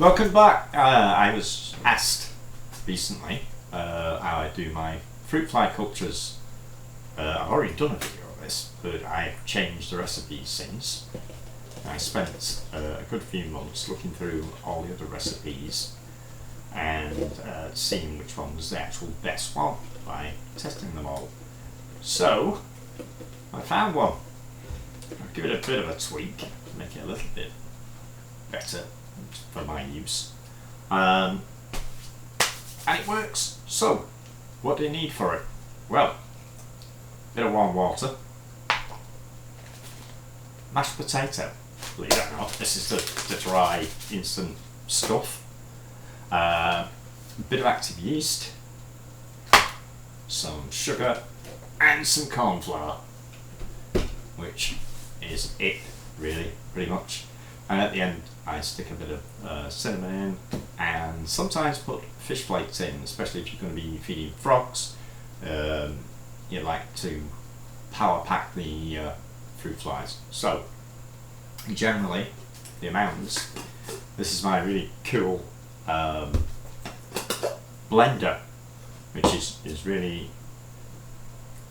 Welcome back. I was asked recently how I do my fruit fly cultures. I've already done a video of this, but I've changed the recipes since. I spent a good few months looking through all the other recipes and seeing which one was the actual best one by testing them all. So, I found one. I'll give it a bit of a tweak to make it a little bit better for my use. And it works. So, what do you need for it? Well, a bit of warm water, mashed potato, believe it or not, this is the dry instant stuff, a bit of active yeast, some sugar and some corn flour, which is it really, pretty much. And at the end I stick a bit of cinnamon in, and sometimes put fish flakes in, especially if you're going to be feeding frogs. You like to power pack the fruit flies. So generally the amounts, this is my really cool blender, which is really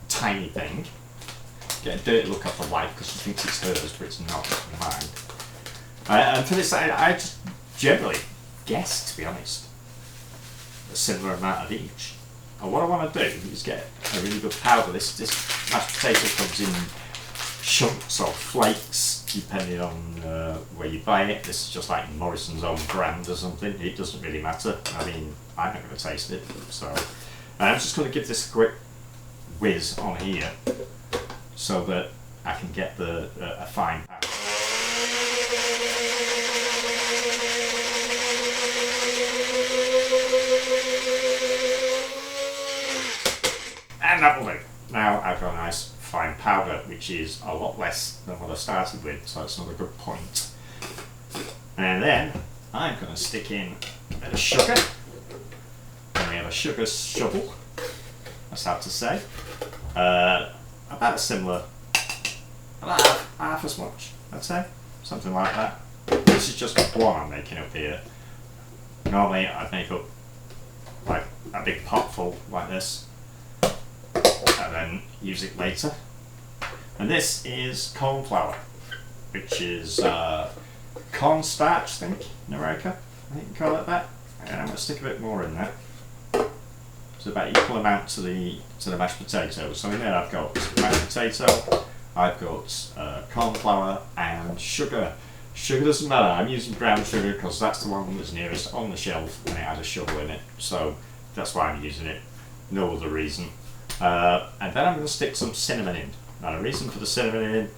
tiny thing. Get a dirty look at the light because she thinks it's hers, but it's not, it's mine. And for this, I just generally guess, to be honest, a similar amount of each. And what I want to do is get a really good powder. This mashed potato comes in chunks or flakes, depending on where you buy it. This is just like Morrison's own brand or something. It doesn't really matter. I mean, I'm not going to taste it. So I'm just going to give this a quick whiz on here so that I can get a fine powder. And that will do. Now I've got a nice fine powder, which is a lot less than what I started with, so it's another good point. And then I'm going to stick in a bit of sugar. And we have a sugar shovel, that's hard to say. About a similar, about half as much, I'd say, something like that. This is just one I'm making up here. Normally I'd make up like a big pot full like this, and then use it later. And this is corn flour, which is cornstarch, I think, in America. I think you call it that. And I'm going to stick a bit more in there. It's about equal amount to the mashed potato. So in there I've got mashed potato, I've got corn flour and sugar. Sugar doesn't matter, I'm using brown sugar because that's the one that's nearest on the shelf and it has a sugar in it. So that's why I'm using it, no other reason. And then I'm going to stick some cinnamon in. Now the reason for the cinnamon in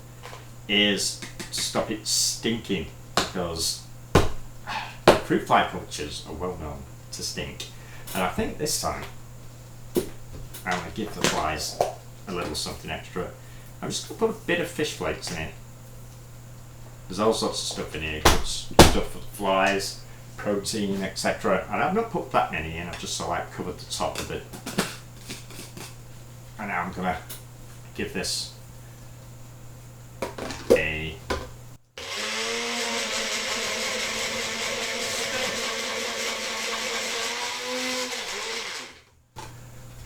is to stop it stinking, because fruit fly cultures are well known to stink. And I think this time I'm going to give the flies a little something extra. I'm just going to put a bit of fish flakes in it. There's all sorts of stuff in here, good stuff for the flies, protein, etc. And I've not put that many in, I've just sort of like covered the top of it. And now I'm going to give this a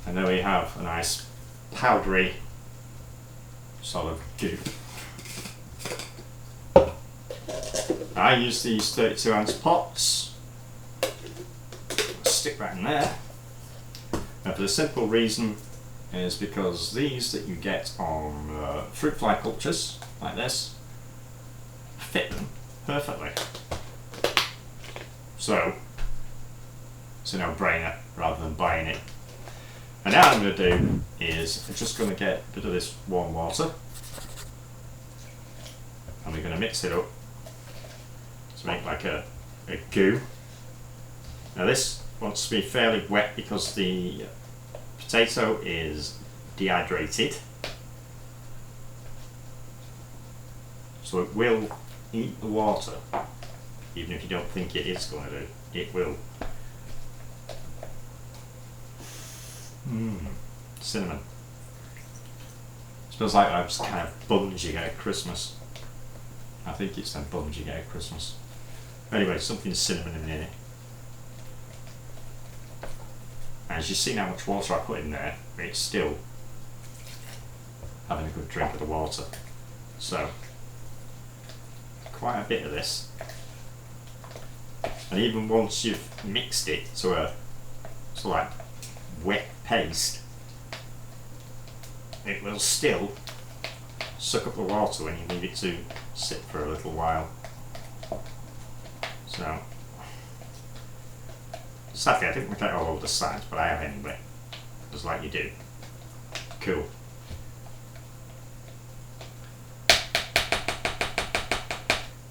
and there we have a nice powdery sort of goo. I use these 32 ounce pots. Stick that in there. Now for the simple reason is because these that you get on fruit fly cultures like this fit them perfectly. So it's a no-brainer rather than buying it. And now I'm going to do is I'm just going to get a bit of this warm water and we're going to mix it up to make like a goo. Now this wants to be fairly wet because the potato is dehydrated, so it will eat the water, even if you don't think it is going to do. It will. Cinnamon. Smells like I was kind of buns you get at Christmas. I think it's them buns you get at Christmas. Anyway, something cinnamon in here. As you've seen how much water I put in there, it's still having a good drink of the water. So, quite a bit of this. And even once you've mixed it to a like wet paste, it will still suck up the water when you leave it to sit for a little while. So, sadly I didn't look at all over the sides, but I have anyway, just like you do. Cool.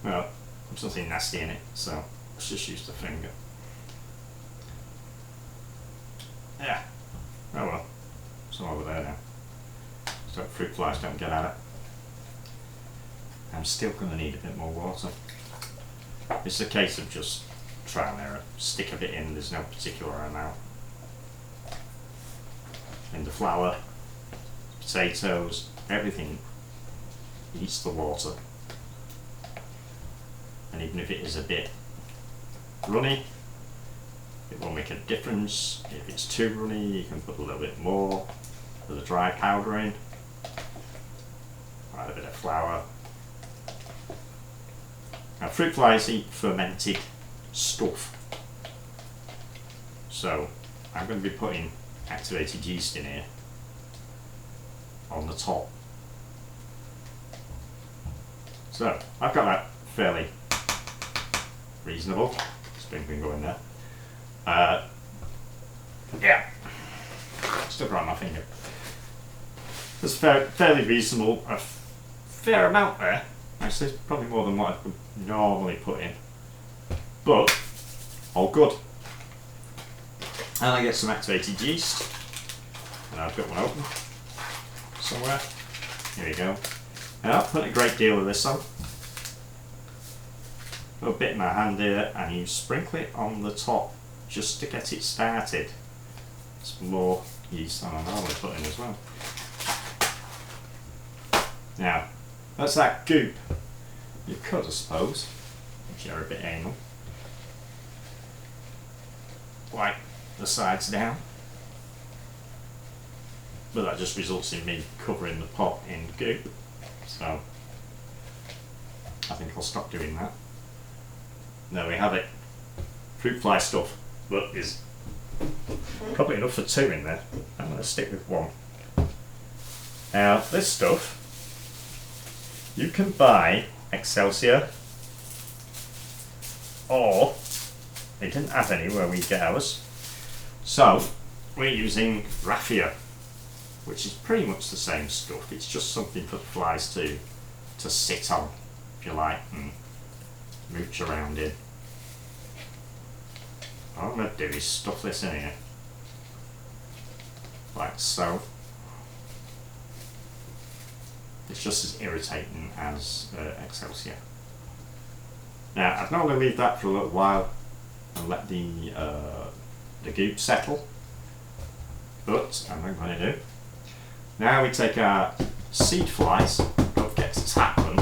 Well, there's nothing nasty in it, so let's just use the finger. Yeah. Oh well. It's all over there now. So fruit flies don't get at it. I'm still going to need a bit more water. It's a case of just trial and error. Stick a bit in, there's no particular amount. In the flour, potatoes, everything eats the water. And even if it is a bit runny, it will make a difference. If it's too runny, you can put a little bit more of the dry powder in. Add a bit of flour. Now fruit flies eat fermented stuff. So I'm going to be putting activated yeast in here on the top. So I've got that fairly reasonable. Sprinkling going there. Yeah, still got on my finger. There's fairly reasonable, a fair amount there. Actually, it's probably more than what I would normally put in, but all good. And I get some activated yeast, and I've got one open somewhere. Here we go. And I'll put a great deal of this on. Put a bit in my hand here, and you sprinkle it on the top just to get it started. It's more yeast than I normally put in as well. Now, that's that goop. You could, I suppose, if you're a bit anal, wipe the sides down, but that just results in me covering the pot in goop, so I think I'll stop doing that. There we have it. Fruit fly stuff, but there's probably enough for two in there. I'm going to stick with one. Now, this stuff, you can buy Excelsior, or they didn't have any where we get ours, so we're using raffia, which is pretty much the same stuff. It's just something for the flies to sit on, if you like, and mooch around in. All I'm going to do is stuff this in here, like so. It's just as irritating as Excelsior. Now, I'd normally leave that for a little while and let the goop settle, but I'm not going to do. Now we take our seed flies, don't forget to tap them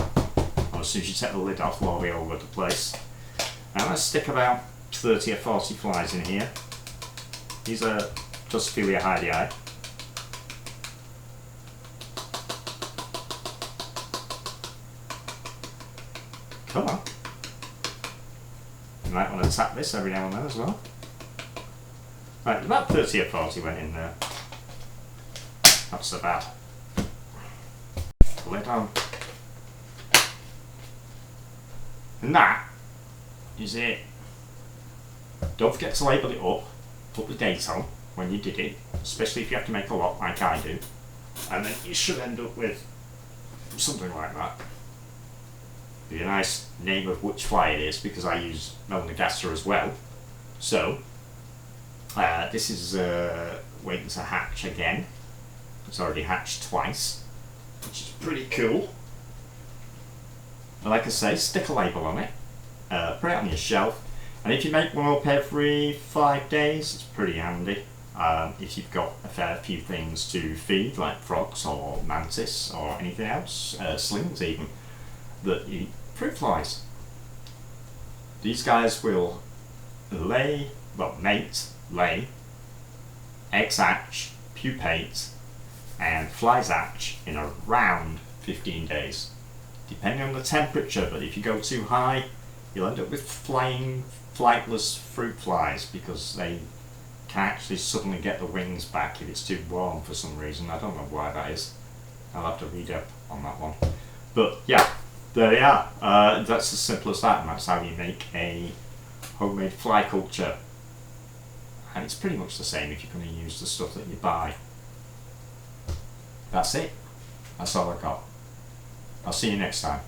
as soon as you take the lid off, they'll be all over the place. Now let's stick about 30 or 40 flies in here. These are Drosophila hydei. Come on. You might want to tap this every now and then as well. Right, about 30 or 40 went in there. Not so bad. Lid on. And that is it. Don't forget to label it up, put the date on when you did it, especially if you have to make a lot like I do. And then you should end up with something like that. Be a nice name of which fly it is, because I use Melanogaster as well. So, this is waiting to hatch again. It's already hatched twice, which is pretty cool. But like I say, stick a label on it, put it on your shelf, and if you make one up every 5 days, it's pretty handy. If you've got a fair few things to feed, like frogs or mantis or anything else, slings even, that eat fruit flies. these guys will lay, eggs hatch, pupate, and flies hatch in around 15 days, depending on the temperature. But if you go too high, you'll end up with flying, flightless fruit flies, because they can actually suddenly get the wings back if it's too warm for some reason. I don't know why that is. I'll have to read up on that one. But yeah, there they are. That's as simple as that, and that's how you make a homemade fly culture. And it's pretty much the same if you're going to use the stuff that you buy. That's it. That's all I got. I'll see you next time.